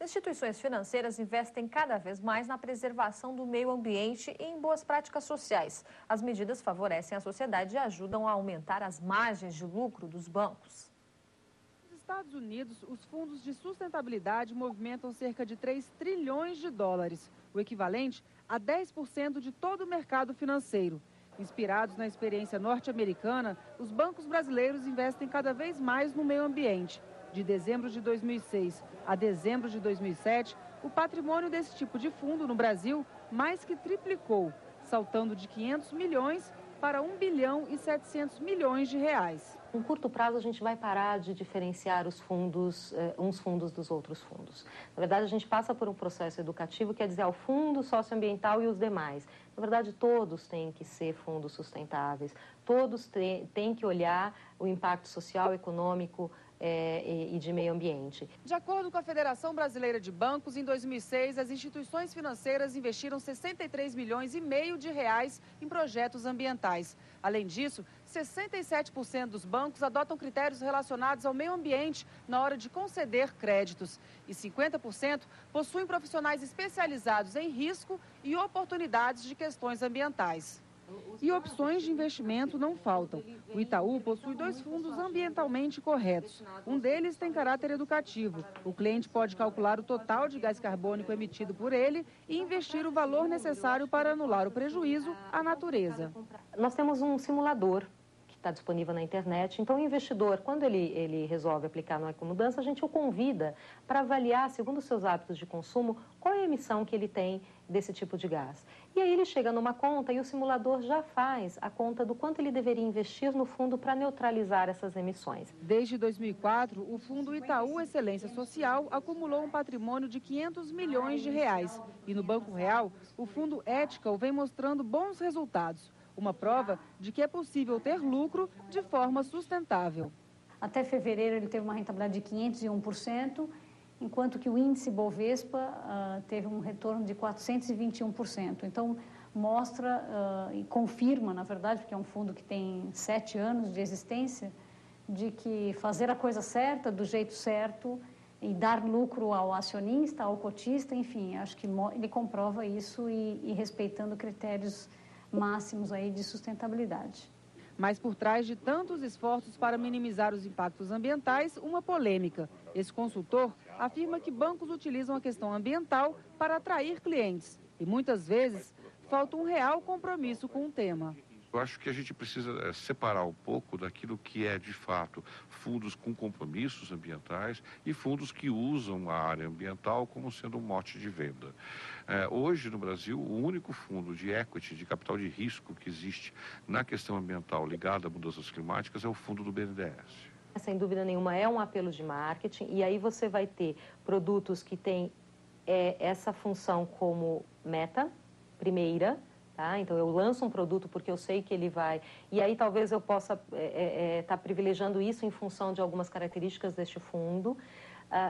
Instituições financeiras investem cada vez mais na preservação do meio ambiente e em boas práticas sociais. As medidas favorecem a sociedade e ajudam a aumentar as margens de lucro dos bancos. Nos Estados Unidos, os fundos de sustentabilidade movimentam cerca de 3 trilhões de dólares, o equivalente a 10% de todo o mercado financeiro. Inspirados na experiência norte-americana, os bancos brasileiros investem cada vez mais no meio ambiente. De dezembro de 2006 a dezembro de 2007, o patrimônio desse tipo de fundo no Brasil mais que triplicou, saltando de 500 milhões para 1 bilhão e 700 milhões de reais. Em curto prazo, a gente vai parar de diferenciar os fundos, uns fundos dos outros fundos. Na verdade, a gente passa por um processo educativo, quer dizer, o fundo socioambiental e os demais. Na verdade, todos têm que ser fundos sustentáveis, todos têm que olhar o impacto social, econômico e de meio ambiente. De acordo com a Federação Brasileira de Bancos, em 2006, as instituições financeiras investiram 63 milhões e meio de reais em projetos ambientais. Além disso, 67% dos bancos adotam critérios relacionados ao meio ambiente na hora de conceder créditos. E 50% possuem profissionais especializados em risco e oportunidades de questões ambientais. E opções de investimento não faltam. O Itaú possui 2 fundos ambientalmente corretos. Um deles tem caráter educativo. O cliente pode calcular o total de gás carbônico emitido por ele e investir o valor necessário para anular o prejuízo à natureza. Nós temos um simulador que está disponível na internet. Então, o investidor, quando ele resolve aplicar no Ecomudança, a gente o convida para avaliar, segundo os seus hábitos de consumo, qual é a emissão que ele tem desse tipo de gás. E aí ele chega numa conta e o simulador já faz a conta do quanto ele deveria investir no fundo para neutralizar essas emissões. Desde 2004, o Fundo Itaú Excelência Social acumulou um patrimônio de 500 milhões de reais. E no Banco Real, o Fundo Ethical vem mostrando bons resultados. Uma prova de que é possível ter lucro de forma sustentável. Até fevereiro ele teve uma rentabilidade de 501%, enquanto que o índice Bovespa teve um retorno de 421%. Então, mostra e confirma, na verdade, porque é um fundo que tem 7 anos de existência, de que fazer a coisa certa, do jeito certo, e dar lucro ao acionista, ao cotista, enfim, acho que ele comprova isso e respeitando critérios máximos aí de sustentabilidade. Mas por trás de tantos esforços para minimizar os impactos ambientais, uma polêmica. Esse consultor afirma que bancos utilizam a questão ambiental para atrair clientes e muitas vezes falta um real compromisso com o tema. Eu acho que a gente precisa separar um pouco daquilo que é, de fato, fundos com compromissos ambientais e fundos que usam a área ambiental como sendo um mote de venda. Hoje, no Brasil, o único fundo de equity, de capital de risco que existe na questão ambiental ligada a mudanças climáticas é o fundo do BNDES. Sem dúvida nenhuma, é um apelo de marketing e aí você vai ter produtos que têm essa função como meta, primeira. Tá? Então, eu lanço um produto porque eu sei que ele vai... E aí, talvez eu possa estar privilegiando isso em função de algumas características deste fundo.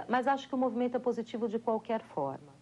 Mas acho que o movimento é positivo de qualquer forma.